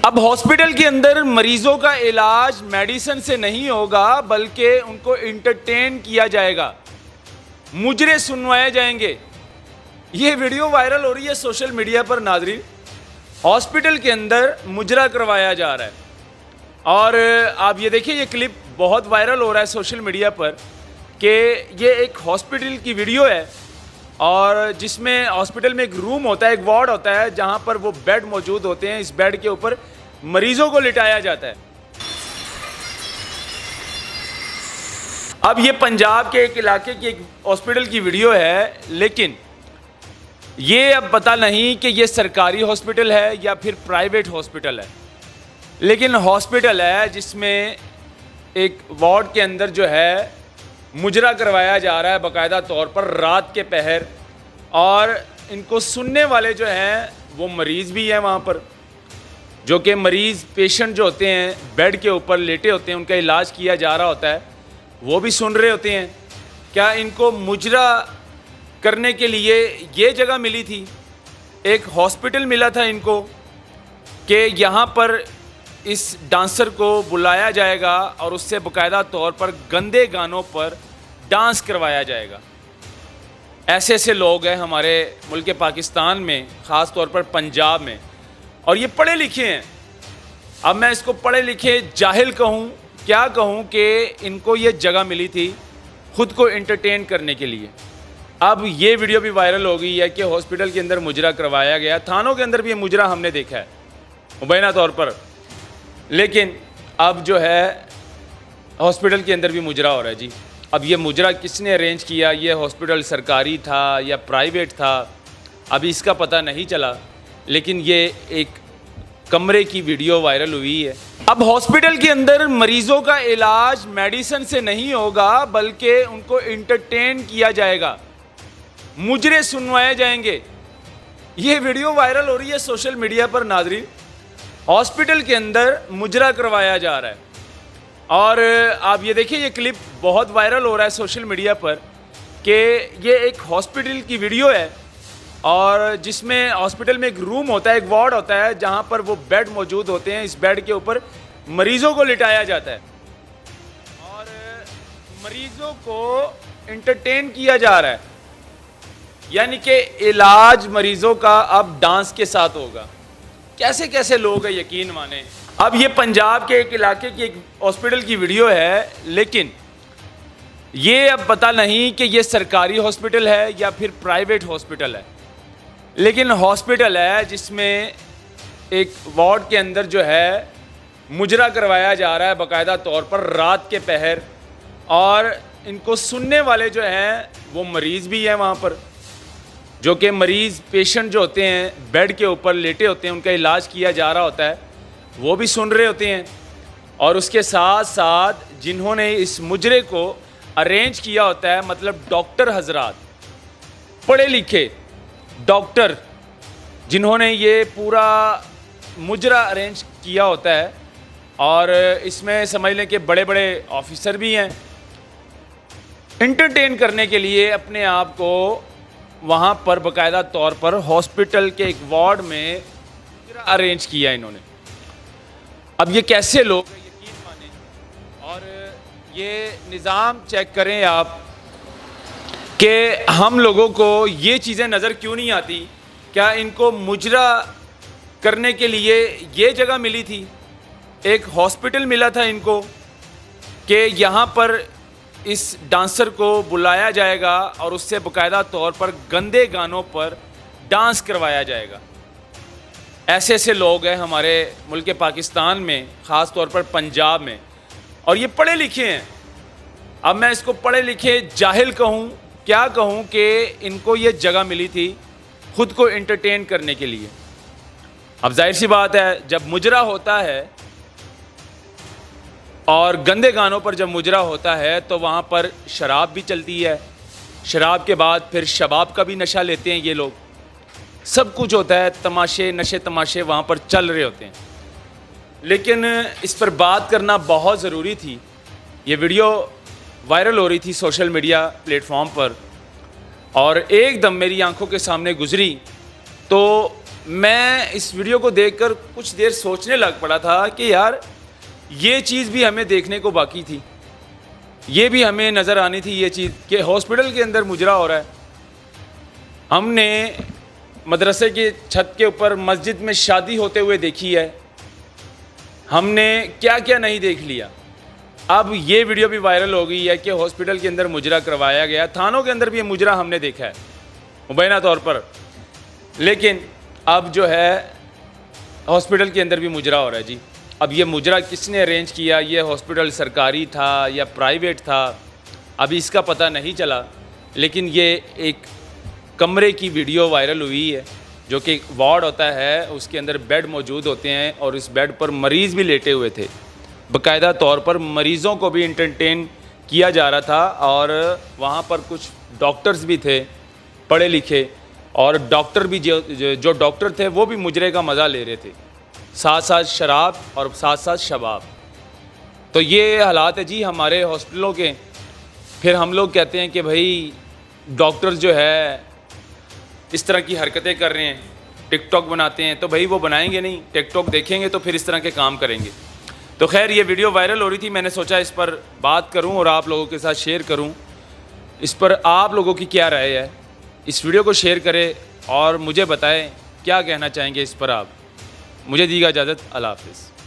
अब हॉस्पिटल के अंदर मरीजों का इलाज मेडिसिन से नहीं होगा बल्कि उनको इंटरटेन किया जाएगा, मुजरे सुनवाए जाएंगे। ये वीडियो वायरल हो रही है सोशल मीडिया पर नाज़रीन। हॉस्पिटल के अंदर मुजरा करवाया जा रहा है और आप ये देखिए, ये क्लिप बहुत वायरल हो रहा है सोशल मीडिया पर कि ये एक हॉस्पिटल की वीडियो है और जिसमें हॉस्पिटल में एक रूम होता है, एक वार्ड होता है जहां पर वो बेड मौजूद होते हैं। इस बेड के ऊपर मरीजों को लिटाया जाता है। अब ये पंजाब के एक इलाके की एक हॉस्पिटल की वीडियो है, लेकिन ये अब पता नहीं कि ये सरकारी हॉस्पिटल है या फिर प्राइवेट हॉस्पिटल है, लेकिन हॉस्पिटल है जिसमें एक वार्ड के अंदर जो है मुजरा करवाया जा रहा है बाकायदा तौर पर रात के पहर। और इनको सुनने वाले जो हैं वो मरीज़ भी हैं वहाँ पर, जो कि मरीज़ पेशेंट जो होते हैं बेड के ऊपर लेटे होते हैं, उनका इलाज किया जा रहा होता है, वो भी सुन रहे होते हैं। क्या इनको मुजरा करने के लिए ये जगह मिली थी, एक हॉस्पिटल मिला था इनको कि यहाँ पर इस डांसर को बुलाया जाएगा और उससे बाकायदा तौर पर गंदे गानों पर डांस करवाया जाएगा। ऐसे ऐसे लोग हैं हमारे मुल्क पाकिस्तान में, ख़ास तौर पर पंजाब में, और ये पढ़े लिखे हैं। अब मैं इसको पढ़े लिखे जाहिल कहूँ क्या कहूँ कि इनको ये जगह मिली थी ख़ुद को एंटरटेन करने के लिए। अब ये वीडियो भी वायरल हो गई है कि हॉस्पिटल के अंदर मुजरा करवाया गया। थानों के अंदर भी ये मुजरा हमने देखा है मुबैना तौर पर, लेकिन अब जो है हॉस्पिटल के अंदर भी मुजरा हो रहा है जी। अब ये मुजरा किसने अरेंज किया, ये हॉस्पिटल सरकारी था या प्राइवेट था, अभी इसका पता नहीं चला, लेकिन ये एक कमरे की वीडियो वायरल हुई है। अब हॉस्पिटल के अंदर मरीज़ों का इलाज मेडिसिन से नहीं होगा बल्कि उनको इंटरटेन किया जाएगा, मुजरे सुनवाए जाएंगे। ये वीडियो वायरल हो रही है सोशल मीडिया पर नाज़रीन। हॉस्पिटल के अंदर मुजरा करवाया जा रहा है और आप ये देखिए, ये क्लिप बहुत वायरल हो रहा है सोशल मीडिया पर कि ये एक हॉस्पिटल की वीडियो है और जिसमें हॉस्पिटल में एक रूम होता है, एक वार्ड होता है जहां पर वो बेड मौजूद होते हैं। इस बेड के ऊपर मरीज़ों को लिटाया जाता है और मरीज़ों को एंटरटेन किया जा रहा है, यानी कि इलाज मरीज़ों का अब डांस के साथ होगा। कैसे कैसे लोग हैं, यकीन माने। अब ये पंजाब के एक इलाके की एक हॉस्पिटल की वीडियो है, लेकिन ये अब पता नहीं कि ये सरकारी हॉस्पिटल है या फिर प्राइवेट हॉस्पिटल है, लेकिन हॉस्पिटल है जिसमें एक वार्ड के अंदर जो है मुजरा करवाया जा रहा है बाकायदा तौर पर रात के पहर। और इनको सुनने वाले जो हैं वो मरीज़ भी हैं वहाँ पर, जो कि मरीज़ पेशेंट जो होते हैं बेड के ऊपर लेटे होते हैं, उनका इलाज किया जा रहा होता है, वो भी सुन रहे होते हैं। और उसके साथ साथ जिन्होंने इस मुजरे को अरेंज किया होता है, मतलब डॉक्टर हजरात, पढ़े लिखे डॉक्टर जिन्होंने ये पूरा मुजरा अरेंज किया होता है, और इसमें समझ लें कि बड़े बड़े ऑफिसर भी हैं। एंटरटेन करने के लिए अपने आप को वहाँ पर बाकायदा तौर पर हॉस्पिटल के एक वार्ड में अरेंज किया इन्होंने। अब ये कैसे लोग हैं, यकीन माने। और ये निज़ाम चेक करें आप कि हम लोगों को ये चीज़ें नज़र क्यों नहीं आती। क्या इनको मुजरा करने के लिए ये जगह मिली थी, एक हॉस्पिटल मिला था इनको कि यहाँ पर इस डांसर को बुलाया जाएगा और उससे बाकायदा तौर पर गंदे गानों पर डांस करवाया जाएगा। ऐसे ऐसे लोग हैं हमारे मुल्क पाकिस्तान में, ख़ास तौर पर पंजाब में, और ये पढ़े लिखे हैं। अब मैं इसको पढ़े लिखे जाहिल कहूँ क्या कहूँ कि इनको ये जगह मिली थी ख़ुद को एंटरटेन करने के लिए। अब जाहिर सी बात है, जब मुजरा होता है और गंदे गानों पर जब मुजरा होता है तो वहाँ पर शराब भी चलती है। शराब के बाद फिर शबाब का भी नशा लेते हैं ये लोग। सब कुछ होता है, तमाशे नशे तमाशे वहाँ पर चल रहे होते हैं। लेकिन इस पर बात करना बहुत ज़रूरी थी। ये वीडियो वायरल हो रही थी सोशल मीडिया प्लेटफॉर्म पर और एकदम मेरी आंखों के सामने गुजरी तो मैं इस वीडियो को देखकर कुछ देर सोचने लग पड़ा था कि यार ये चीज़ भी हमें देखने को बाकी थी, ये भी हमें नज़र आनी थी ये चीज़ कि हॉस्पिटल के अंदर मुजरा हो रहा है। हमने मदरसे की छत के ऊपर मस्जिद में शादी होते हुए देखी है, हमने क्या क्या नहीं देख लिया। अब ये वीडियो भी वायरल हो गई है कि हॉस्पिटल के अंदर मुजरा करवाया गया, थानों के अंदर भी ये मुजरा हमने देखा है मुबैना तौर पर, लेकिन अब जो है हॉस्पिटल के अंदर भी मुजरा हो रहा है जी। अब ये मुजरा किसने अरेंज किया, ये हॉस्पिटल सरकारी था या प्राइवेट था, अभी इसका पता नहीं चला, लेकिन ये एक कमरे की वीडियो वायरल हुई है जो कि वार्ड होता है, उसके अंदर बेड मौजूद होते हैं और इस बेड पर मरीज़ भी लेटे हुए थे। बाकायदा तौर पर मरीज़ों को भी इंटरटेन किया जा रहा था और वहाँ पर कुछ डॉक्टर्स भी थे पढ़े लिखे, और डॉक्टर भी जो डॉक्टर थे वो भी मुजरे का मज़ा ले रहे थे, साथ साथ शराब और साथ साथ शबाब। तो ये हालात है जी हमारे हॉस्पिटलों के। फिर हम लोग कहते हैं कि भाई डॉक्टर्स जो है इस तरह की हरकतें कर रहे हैं, टिकटॉक बनाते हैं, तो भाई वो बनाएंगे नहीं, टिकटॉक देखेंगे तो फिर इस तरह के काम करेंगे। तो खैर ये वीडियो वायरल हो रही थी, मैंने सोचा इस पर बात करूं और आप लोगों के साथ शेयर करूं। इस पर आप लोगों की क्या राय है, इस वीडियो को शेयर करें और मुझे बताएं क्या कहना चाहेंगे इस पर आप। मुझे दीजिए इजाज़त, अल्लाह हाफ़िज़।